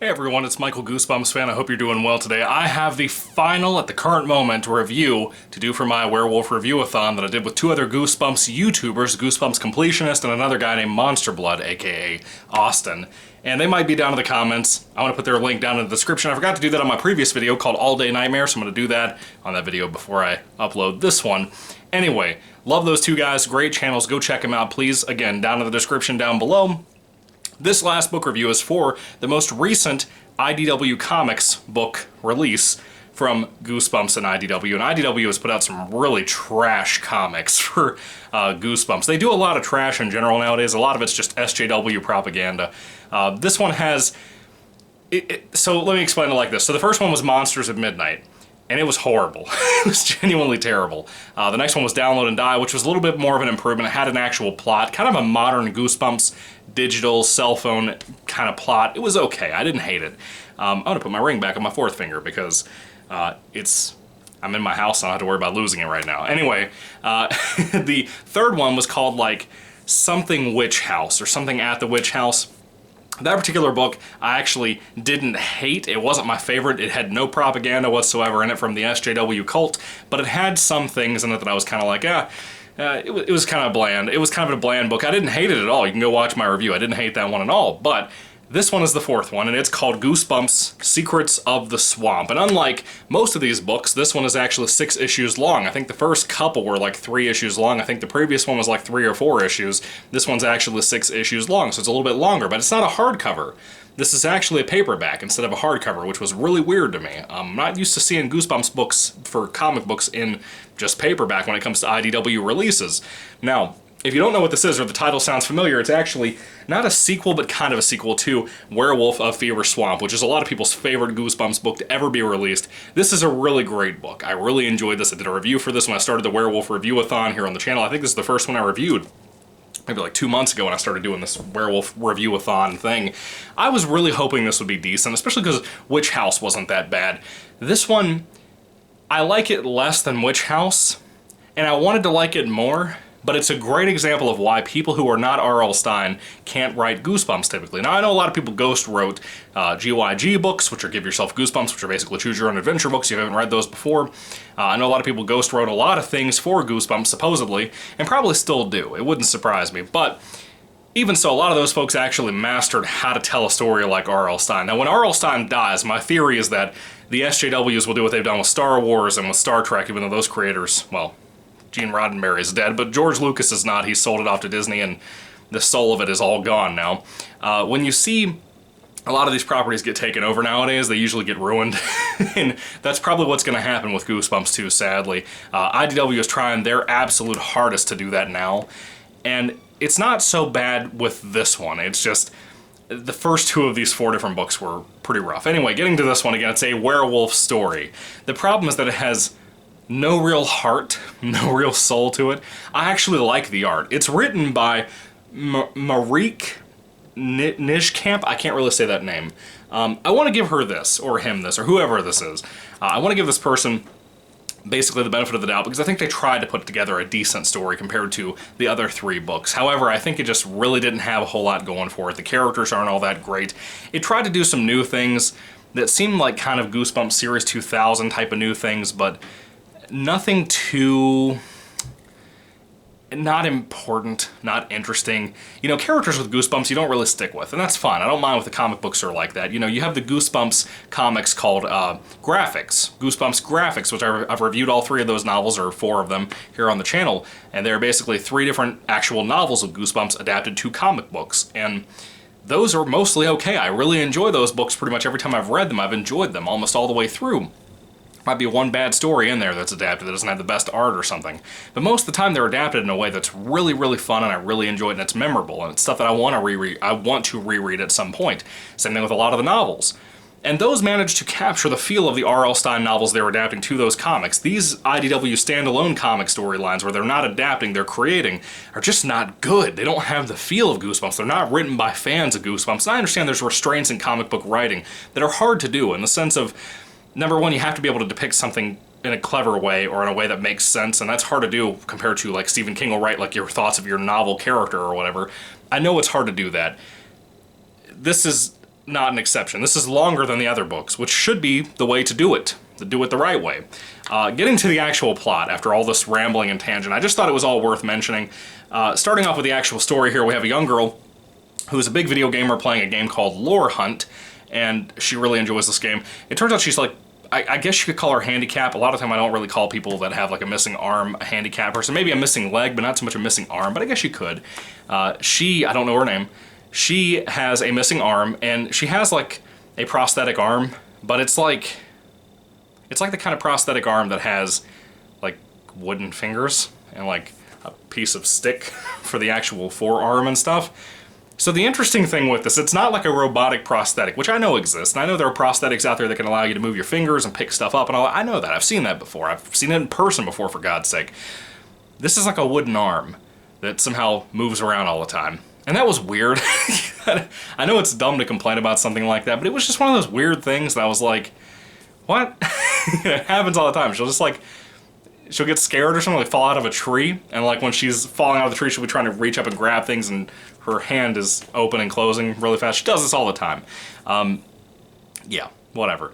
Hey everyone, it's Michael GoosebumpsFan. I hope you're doing well today. I have the final, at the current moment, review to do for my werewolf review-a-thon that I did with two other Goosebumps YouTubers, Goosebumps Completionist and another guy named Monster Blood, aka Austin. And they might be down in the comments. I want to put their link down in the description. I forgot to do that on my previous video called All Day Nightmare, so I'm going to do that on that video before I upload this one. Anyway, love those two guys, great channels, go check them out, please. Again, down in the description down below. This last book review is for the most recent IDW Comics book release from Goosebumps and IDW. And IDW has put out some really trash comics for Goosebumps. They do a lot of trash in general nowadays. A lot of it's just SJW propaganda. This one has... So let me explain it like this. So the first one was Monsters at Midnight. And it was horrible. It was genuinely terrible. The next one was Download and Die, which was a little bit more of an improvement. It had an actual plot, kind of a modern Goosebumps digital cell phone kind of plot. It was okay. I didn't hate it. I'm gonna put my ring back on my fourth finger because I'm in my house and I don't have to worry about losing it right now. Anyway, the third one was called like something Witch House or something at the Witch House. That particular book I actually didn't hate. It wasn't my favorite. It had no propaganda whatsoever in it from the SJW cult, but it had some things in it that I was kind of like, it was kind of bland. It was kind of a bland book. I didn't hate it at all. You can go watch my review. I didn't hate that one at all, but this one is the fourth one, and it's called Goosebumps Secrets of the Swamp. And unlike most of these books, this one is actually 6 issues long. I think the first couple were like 3 issues long. I think the previous one was like 3 or 4 issues. This one's actually 6 issues long, so it's a little bit longer, but it's not a hardcover. This is actually a paperback instead of a hardcover, which was really weird to me. I'm not used to seeing Goosebumps books for comic books in just paperback when it comes to IDW releases. Now, if you don't know what this is, or the title sounds familiar, it's actually not a sequel, but kind of a sequel to Werewolf of Fever Swamp, which is a lot of people's favorite Goosebumps book to ever be released. This is a really great book. I really enjoyed this. I did a review for this when I started the Werewolf Review-a-thon here on the channel. I think this is the first one I reviewed, maybe like 2 months ago when I started doing this Werewolf Review-a-thon thing. I was really hoping this would be decent, especially because Witch House wasn't that bad. This one, I like it less than Witch House, and I wanted to like it more. But it's a great example of why people who are not R.L. Stine can't write Goosebumps typically. Now, I know a lot of people ghost wrote GYG books, which are Give Yourself Goosebumps, which are basically Choose Your Own Adventure books. You haven't read those before. I know a lot of people ghost wrote a lot of things for Goosebumps, supposedly, and probably still do. It wouldn't surprise me. But even so, a lot of those folks actually mastered how to tell a story like R.L. Stine. Now, when R.L. Stine dies, my theory is that the SJWs will do what they've done with Star Wars and with Star Trek, even though those creators, well, Gene Roddenberry is dead, but George Lucas is not. He sold it off to Disney, and the soul of it is all gone now. When you see a lot of these properties get taken over nowadays, they usually get ruined, and that's probably what's going to happen with Goosebumps too, sadly. IDW is trying their absolute hardest to do that now, and it's not so bad with this one. It's just the first 2 of these 4 different books were pretty rough. Anyway, getting to this one again, it's a werewolf story. The problem is that it has no real heart, no real soul to it. I actually like the art. It's written by Marieke Nijkamp. I can't really say that name. I want to give her this, or him this, or whoever this is. I want to give this person basically the benefit of the doubt because I think they tried to put together a decent story compared to the other 3 books. However, I think it just really didn't have a whole lot going for it. The characters aren't all that great. It tried to do some new things that seemed like kind of Goosebumps Series 2000 type of new things, but nothing too, not important, not interesting. You know, characters with Goosebumps you don't really stick with, and that's fine. I don't mind if the comic books are like that. You know, you have the Goosebumps comics called Graphics, Goosebumps Graphics, which I've reviewed all 3 of those novels, or 4 of them, here on the channel, and they're basically 3 different actual novels of Goosebumps adapted to comic books, and those are mostly okay. I really enjoy those books pretty much every time I've read them. I've enjoyed them almost all the way through. Might be one bad story in there that's adapted that doesn't have the best art or something. But most of the time they're adapted in a way that's really, really fun and I really enjoy it and it's memorable and it's stuff that I want to reread at some point. Same thing with a lot of the novels. And those manage to capture the feel of the R.L. Stine novels they're adapting to those comics. These IDW standalone comic storylines where they're not adapting, they're creating, are just not good. They don't have the feel of Goosebumps. They're not written by fans of Goosebumps. And I understand there's restraints in comic book writing that are hard to do in the sense of, number one, you have to be able to depict something in a clever way or in a way that makes sense, and that's hard to do compared to, like, Stephen King will write, like, your thoughts of your novel character or whatever. I know it's hard to do that. This is not an exception. This is longer than the other books, which should be the way to do it the right way. Getting to the actual plot, after all this rambling and tangent, I just thought it was all worth mentioning. Starting off with the actual story here, we have a young girl who's a big video gamer playing a game called Lore Hunt, and she really enjoys this game. It turns out she's like, I guess you could call her handicapped. A lot of the time I don't really call people that have like a missing arm a handicapped person. Maybe a missing leg, but not so much a missing arm, but I guess you could. I don't know her name. She has a missing arm, and she has like a prosthetic arm, but it's like the kind of prosthetic arm that has like wooden fingers and like a piece of stick for the actual forearm and stuff. So the interesting thing with this, it's not like a robotic prosthetic, which I know exists, and I know there are prosthetics out there that can allow you to move your fingers and pick stuff up, and all. I know that. I've seen that before. I've seen it in person before, for God's sake. This is like a wooden arm that somehow moves around all the time. And that was weird. I know it's dumb to complain about something like that, but it was just one of those weird things that I was like, what? It happens all the time. She'll get scared or something, like fall out of a tree, and like when she's falling out of the tree, she'll be trying to reach up and grab things, and her hand is open and closing really fast. She does this all the time. Yeah, whatever.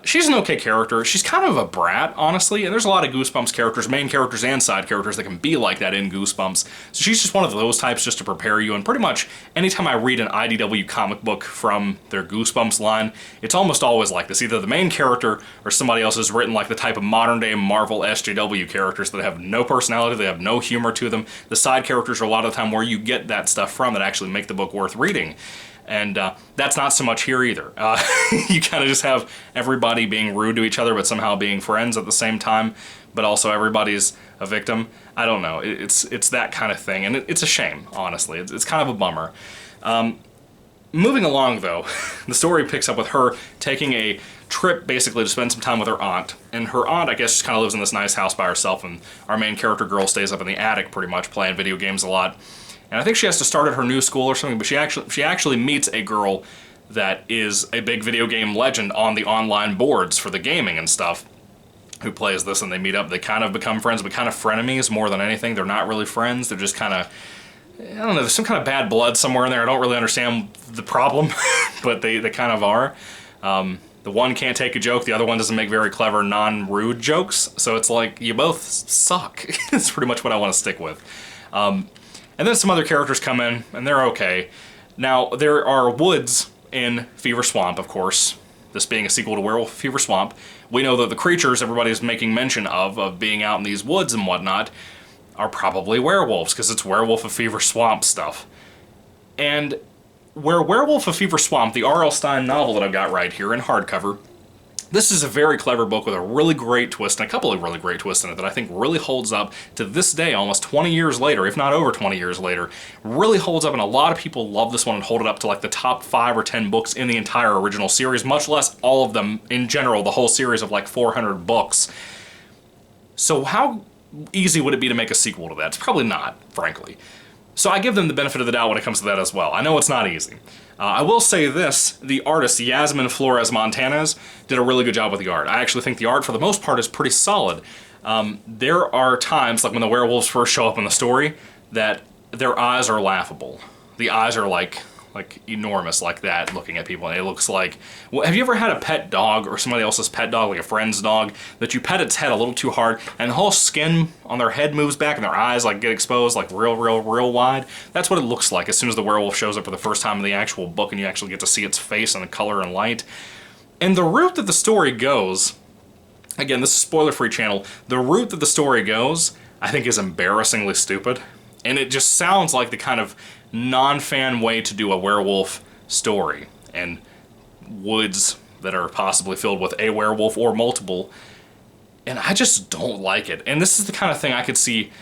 She's an okay character. She's kind of a brat, honestly, and there's a lot of Goosebumps characters, main characters and side characters, that can be like that in Goosebumps. So she's just one of those types just to prepare you, and pretty much anytime I read an IDW comic book from their Goosebumps line, it's almost always like this. Either the main character or somebody else has written like the type of modern-day Marvel SJW characters that have no personality, they have no humor to them. The side characters are a lot of the time where you get that stuff from that actually make the book worth reading. And that's not so much here either. You kind of just have everybody being rude to each other, but somehow being friends at the same time, but also everybody's a victim. I don't know. It's that kind of thing, and it's a shame, honestly. It's kind of a bummer. Moving along, though, the story picks up with her taking a trip, basically, to spend some time with her aunt. And her aunt, I guess, just kind of lives in this nice house by herself, and our main character girl stays up in the attic, pretty much, playing video games a lot. And I think she has to start at her new school or something, but she actually meets a girl that is a big video game legend on the online boards for the gaming and stuff, who plays this, and they meet up. They kind of become friends, but kind of frenemies more than anything. They're not really friends. They're just kind of, I don't know, there's some kind of bad blood somewhere in there. I don't really understand the problem, but they kind of are. The one can't take a joke, the other one doesn't make very clever, non-rude jokes, so it's like, you both suck. It's pretty much what I want to stick with. And then some other characters come in, and they're okay. Now, there are woods in Fever Swamp, of course, this being a sequel to Werewolf Fever Swamp. We know that the creatures everybody's making mention of being out in these woods and whatnot, are probably werewolves, because it's Werewolf of Fever Swamp stuff. And where Werewolf of Fever Swamp, the R.L. Stine novel that I've got right here in hardcover, this is a very clever book with a really great twist, and a couple of really great twists in it that I think really holds up to this day, almost 20 years later, if not over 20 years later. Really holds up, and a lot of people love this one and hold it up to like the top 5 or 10 books in the entire original series, much less all of them in general, the whole series of like 400 books. So how easy would it be to make a sequel to that? It's probably not, frankly. So I give them the benefit of the doubt when it comes to that as well. I know it's not easy. I will say this, the artist, Yasmin Flores Montanez, did a really good job with the art. I actually think the art, for the most part, is pretty solid. There are times, like when the werewolves first show up in the story, that their eyes are laughable. The eyes are like enormous, like that, looking at people, and it looks like... Well, have you ever had a pet dog, or somebody else's pet dog, like a friend's dog, that you pet its head a little too hard, and the whole skin on their head moves back, and their eyes like get exposed like real wide? That's what it looks like as soon as the werewolf shows up for the first time in the actual book, and you actually get to see its face and the color and light. And the route that the story goes, again, this is spoiler-free channel, the route that the story goes, I think is embarrassingly stupid. And it just sounds like the kind of non-fan way to do a werewolf story, and woods that are possibly filled with a werewolf or multiple, and I just don't like it. And this is the kind of thing I could see.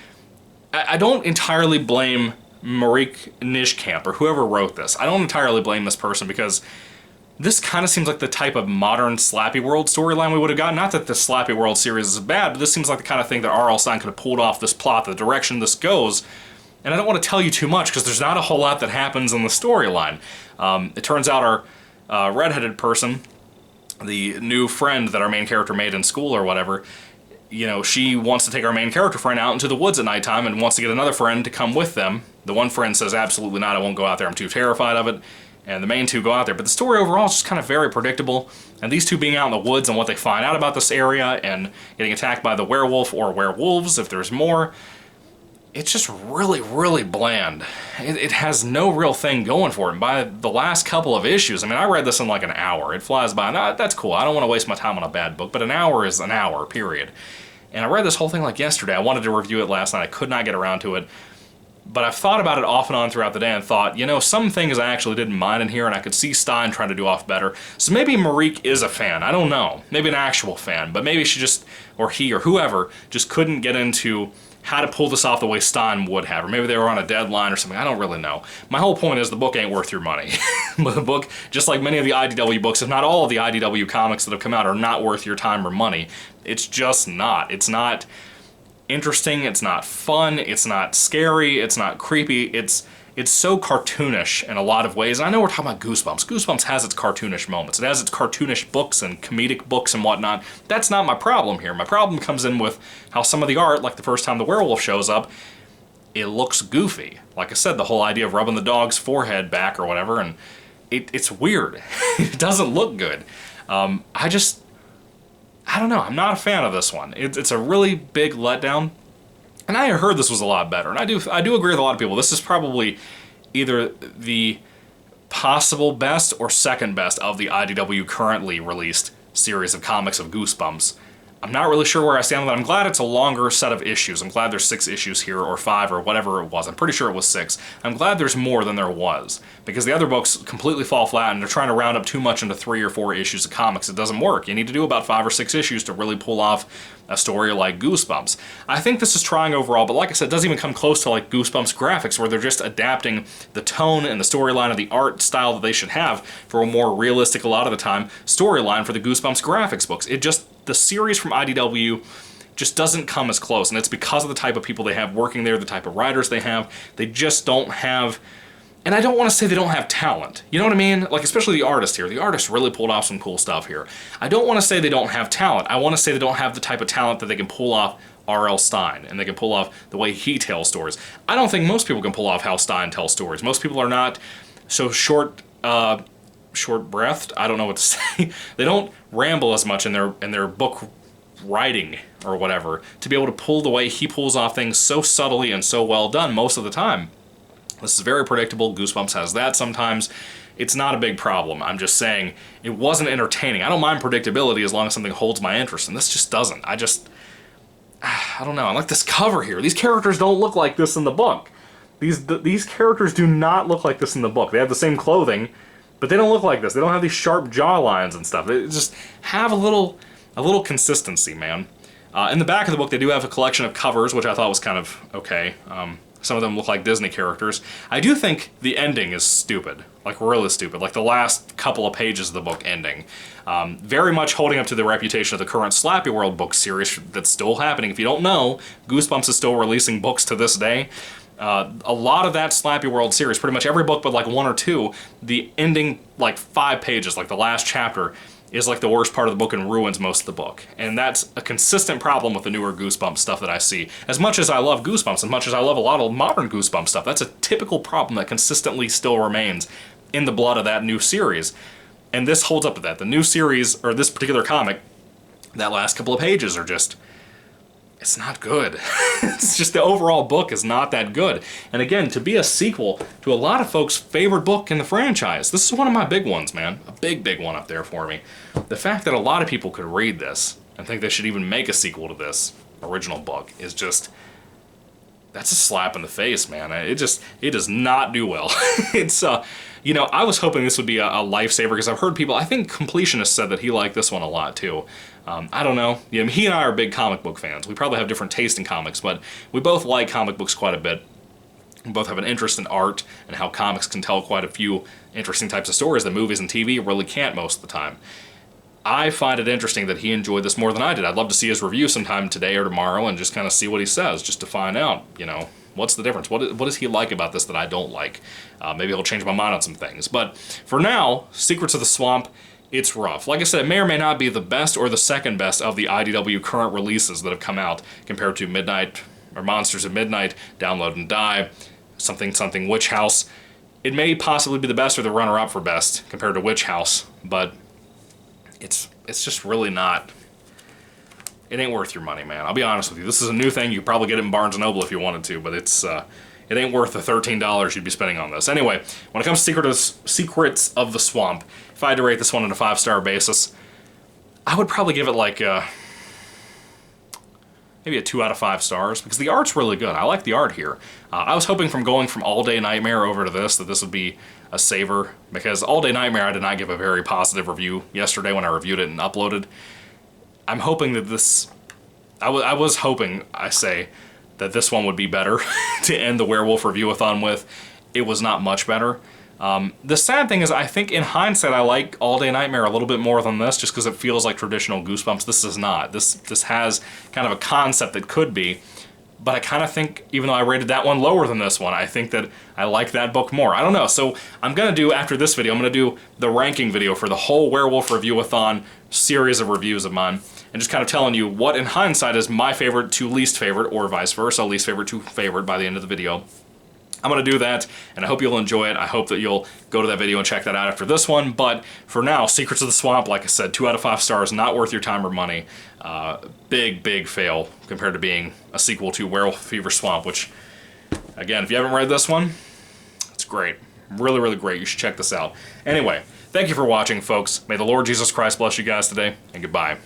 I don't entirely blame Marieke Nijkamp, or whoever wrote this. I don't entirely blame this person, because this kind of seems like the type of modern Slappy World storyline we would have gotten. Not that the Slappy World series is bad, but this seems like the kind of thing that R.L. Stine could have pulled off this plot, the direction this goes. And I don't want to tell you too much, because there's not a whole lot that happens in the storyline. It turns out our redheaded person, the new friend that our main character made in school or whatever, you know, she wants to take our main character friend out into the woods at nighttime and wants to get another friend to come with them. The one friend says, absolutely not, I won't go out there, I'm too terrified of it. and the main two go out there. But the story overall is just kind of very predictable, and these two being out in the woods and what they find out about this area and getting attacked by the werewolf or werewolves, if there's more, it's just really, really bland. It has no real thing going for it. And by the last couple of issues, I mean, I read this in like an hour. It flies by. Now, that's cool. I don't want to waste my time on a bad book, but an hour is an hour, period. And I read this whole thing like yesterday. I wanted to review it last night. I could not get around to it. But I've thought about it off and on throughout the day and thought, you know, some things I actually didn't mind in here, and I could see Stein trying to do off better. So maybe Marique is a fan. I don't know. Maybe an actual fan. But maybe she just, or he or whoever, just couldn't get into how to pull this off the way Stein would have. Or maybe they were on a deadline or something. I don't really know. My whole point is the book ain't worth your money. The book, just like many of the IDW books, if not all of the IDW comics that have come out, are not worth your time or money. It's just not. It's not interesting, it's not fun, it's not scary, it's not creepy, it's so cartoonish in a lot of ways. And I know we're talking about Goosebumps. Goosebumps has its cartoonish moments. It has its cartoonish books and comedic books and whatnot. That's not my problem here. My problem comes in with how some of the art, like the first time the werewolf shows up, it looks goofy. Like I said, the whole idea of rubbing the dog's forehead back or whatever, and it's weird. It doesn't look good. I don't know, I'm not a fan of this one. It's a really big letdown. And I heard this was a lot better. And I do agree with a lot of people. This is probably either the possible best or second best of the IDW currently released series of comics of Goosebumps. I'm not really sure where I stand on that. I'm glad it's a longer set of issues. I'm glad there's 6 issues here, or 5, or whatever it was. I'm pretty sure it was 6. I'm glad there's more than there was, because the other books completely fall flat, and they're trying to round up too much into 3 or 4 issues of comics. It doesn't work. You need to do about 5 or 6 issues to really pull off a story like Goosebumps. I think this is trying overall, but like I said, it doesn't even come close to like Goosebumps graphics, where they're just adapting the tone and the storyline and the art style that they should have for a more realistic, a lot of the time, storyline for the Goosebumps graphics books. The series from IDW just doesn't come as close, and it's because of the type of people they have working there, the type of writers they have. They just don't have, and I don't want to say they don't have talent. You know what I mean? Like, especially the artist here. The artist really pulled off some cool stuff here. I don't want to say they don't have talent. I want to say they don't have the type of talent that they can pull off R.L. Stein, and they can pull off the way he tells stories. I don't think most people can pull off how Stein tells stories. Most people are not so short-breathed, I don't know what to say. They don't ramble as much in their book writing or whatever to be able to pull the way he pulls off things so subtly and so well done most of the time. This is very predictable. Goosebumps has that sometimes. It's not a big problem. I'm just saying it wasn't entertaining. I don't mind predictability as long as something holds my interest, and this just doesn't. I don't know. I like this cover here. These characters don't look like this in the book. These characters do not look like this in the book. They have the same clothing, but they don't look like this. They don't have these sharp jaw lines and stuff. They just have a little consistency, man. In the back of the book, they do have a collection of covers, which I thought was kind of okay. Some of them look like Disney characters. I do think the ending is stupid, like really stupid, like the last couple of pages of the book ending. Very much holding up to the reputation of the current Slappy World book series that's still happening. If you don't know, Goosebumps is still releasing books to this day. A lot of that Slappy World series, pretty much every book but like 1 or 2, the ending, like 5 pages, like the last chapter, is like the worst part of the book and ruins most of the book. And that's a consistent problem with the newer Goosebumps stuff that I see. As much as I love Goosebumps, as much as I love a lot of modern Goosebumps stuff, that's a typical problem that consistently still remains in the blood of that new series. And this holds up to that. The new series, or this particular comic, that last couple of pages are just, it's not good. It's just the overall book is not that good. And again, to be a sequel to a lot of folks' favorite book in the franchise, this is one of my big ones, man. A big one up there for me. The fact that a lot of people could read this and think they should even make a sequel to this original book is just, that's a slap in the face, man. It does not do well. It's, you know, I was hoping this would be a lifesaver, because I've heard people, I think Completionist said that he liked this one a lot too. I don't know. Yeah, he and I are big comic book fans. We probably have different taste in comics, but we both like comic books quite a bit. We both have an interest in art and how comics can tell quite a few interesting types of stories that movies and TV really can't most of the time. I find it interesting that he enjoyed this more than I did. I'd love to see his review sometime today or tomorrow and just kind of see what he says, just to find out, you know, what's the difference? What does he like about this that I don't like? Maybe he'll change my mind on some things. But for now, Secrets of the Swamp, it's rough. Like I said, it may or may not be the best or the second best of the IDW current releases that have come out compared to Midnight, or Monsters at Midnight, Download and Die, something Witch House. It may possibly be the best or the runner-up for best compared to Witch House, but it's just really not. It ain't worth your money, man. I'll be honest with you. This is a new thing. You could probably get it in Barnes & Noble if you wanted to, but it ain't worth the $13 you'd be spending on this. Anyway, when it comes to Secrets of the Swamp, if I had to rate this one on a 5-star basis, I would probably give it like maybe a 2 out of 5 stars, because the art's really good. I like the art here. I was hoping from going from All Day Nightmare over to this, that this would be a saver, because All Day Nightmare I did not give a very positive review yesterday when I reviewed it and uploaded. I'm hoping that this, I was hoping, I say, that this one would be better to end the werewolf review-a-thon with. It was not much better. The sad thing is, I think in hindsight I like All Day Nightmare a little bit more than this, just because it feels like traditional Goosebumps. This is not. This has kind of a concept that could be, but I kind of think, even though I rated that one lower than this one, I think that I like that book more. I don't know. So I'm going to do, after this video, I'm going to do the ranking video for the whole werewolf review-a-thon series of reviews of mine, and just kind of telling you what in hindsight is my favorite to least favorite, or vice versa, least favorite to favorite by the end of the video. I'm going to do that, and I hope you'll enjoy it. I hope that you'll go to that video and check that out after this one, but for now, Secrets of the Swamp, like I said, 2 out of 5 stars, not worth your time or money. Big fail compared to being a sequel to Werewolf Fever Swamp, which, again, if you haven't read this one, it's great. Really great. You should check this out. Anyway, thank you for watching, folks. May the Lord Jesus Christ bless you guys today, and goodbye.